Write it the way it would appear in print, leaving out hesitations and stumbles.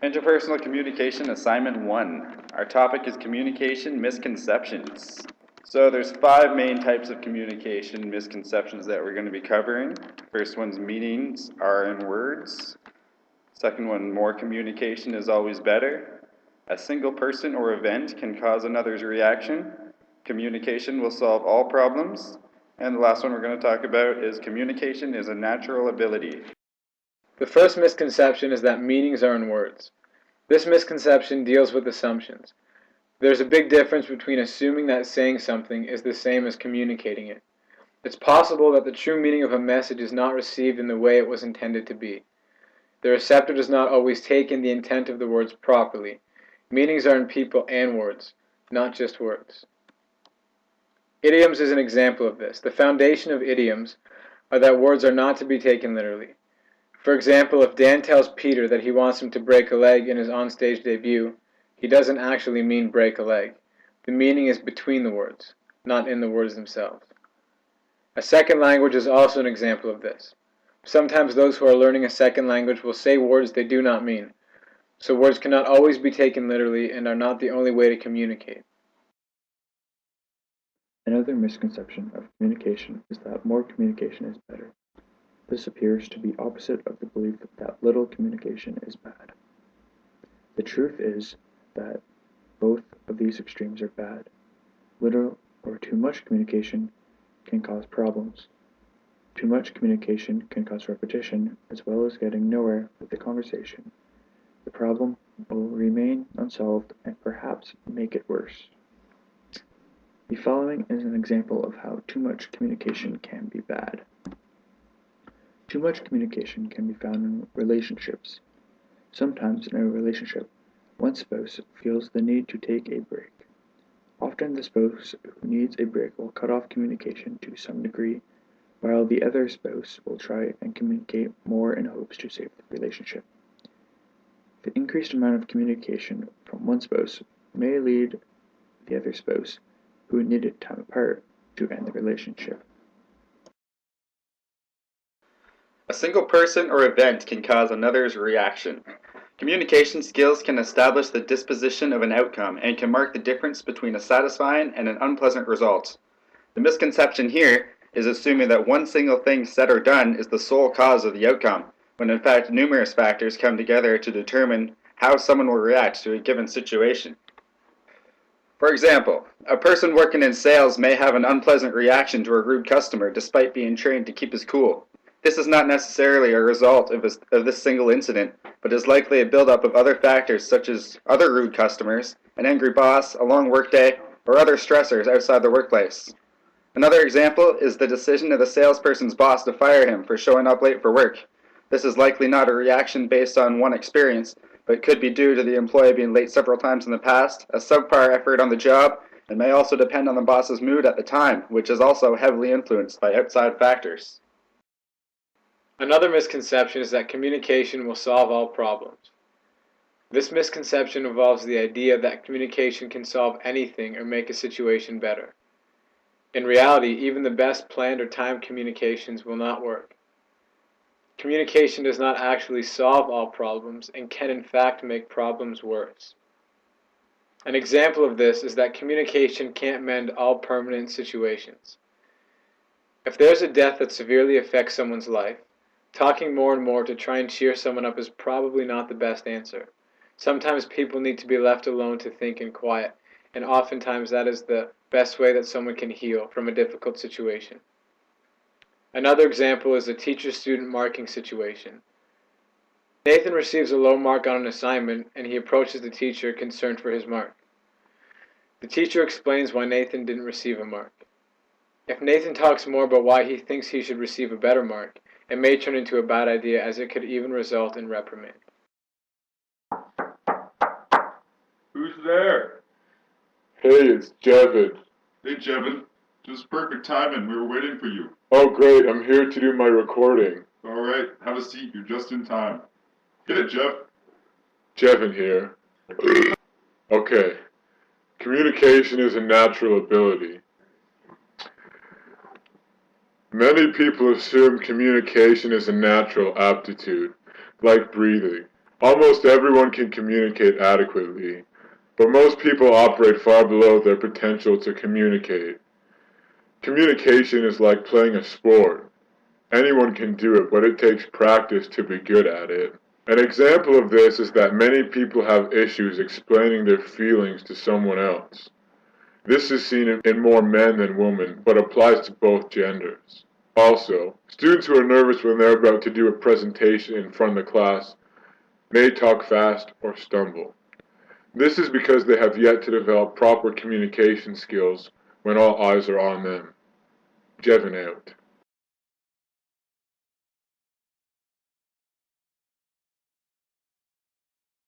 Interpersonal Communication Assignment 1. Our topic is Communication Misconceptions. So there's 5 main types of communication misconceptions that we're going to be covering. First one's meanings are in words. Second one, more communication is always better. A single person or event can cause another's reaction. Communication will solve all problems. And the last one we're going to talk about is communication is a natural ability. The first misconception is that meanings are in words. This misconception deals with assumptions. There's a big difference between assuming that saying something is the same as communicating it. It's possible that the true meaning of a message is not received in the way it was intended to be. The receptor does not always take in the intent of the words properly. Meanings are in people and words, not just words. Idioms is an example of this. The foundation of idioms are that words are not to be taken literally. For example, if Dan tells Peter that he wants him to break a leg in his onstage debut, he doesn't actually mean break a leg. The meaning is between the words, not in the words themselves. A second language is also an example of this. Sometimes those who are learning a second language will say words they do not mean, so words cannot always be taken literally and are not the only way to communicate. Another misconception of communication is that more communication is better. This appears to be opposite of the belief that little communication is bad. The truth is that both of these extremes are bad. Little or too much communication can cause problems. Too much communication can cause repetition as well as getting nowhere with the conversation. The problem will remain unsolved and perhaps make it worse. The following is an example of how too much communication can be bad. Too much communication can be found in relationships. Sometimes in a relationship, one spouse feels the need to take a break. Often the spouse who needs a break will cut off communication to some degree, while the other spouse will try and communicate more in hopes to save the relationship. The increased amount of communication from one spouse may lead the other spouse, who needed time apart, to end the relationship. A single person or event can cause another's reaction. Communication skills can establish the disposition of an outcome and can mark the difference between a satisfying and an unpleasant result. The misconception here is assuming that one single thing said or done is the sole cause of the outcome, when in fact numerous factors come together to determine how someone will react to a given situation. For example, a person working in sales may have an unpleasant reaction to a rude customer despite being trained to keep his cool. This is not necessarily a result of this single incident, but is likely a buildup of other factors such as other rude customers, an angry boss, a long workday, or other stressors outside the workplace. Another example is the decision of the salesperson's boss to fire him for showing up late for work. This is likely not a reaction based on one experience, but could be due to the employee being late several times in the past, a subpar effort on the job, and may also depend on the boss's mood at the time, which is also heavily influenced by outside factors. Another misconception is that communication will solve all problems. This misconception involves the idea that communication can solve anything or make a situation better. In reality, even the best planned or timed communications will not work. Communication does not actually solve all problems and can in fact make problems worse. An example of this is that communication can't mend all permanent situations. If there's a death that severely affects someone's life, talking more and more to try and cheer someone up is probably not the best answer. Sometimes people need to be left alone to think in quiet, and oftentimes that is the best way that someone can heal from a difficult situation. Another example is a teacher-student marking situation. Nathan receives a low mark on an assignment, and he approaches the teacher concerned for his mark. The teacher explains why Nathan didn't receive a mark. If Nathan talks more about why he thinks he should receive a better mark, it may turn into a bad idea, as it could even result in reprimand. Who's there? Hey, it's Jevin. Hey, Jevin. Just perfect timing. We were waiting for you. Oh, great. I'm here to do my recording. All right. Have a seat. You're just in time. Get it, Jeff. Jevin here. Okay. Communication is a natural ability. Many people assume communication is a natural aptitude, like breathing. Almost everyone can communicate adequately, but most people operate far below their potential to communicate. Communication is like playing a sport. Anyone can do it, but it takes practice to be good at it. An example of this is that many people have issues explaining their feelings to someone else. This is seen in more men than women, but applies to both genders. Also, students who are nervous when they're about to do a presentation in front of the class may talk fast or stumble. This is because they have yet to develop proper communication skills when all eyes are on them. Jevin out.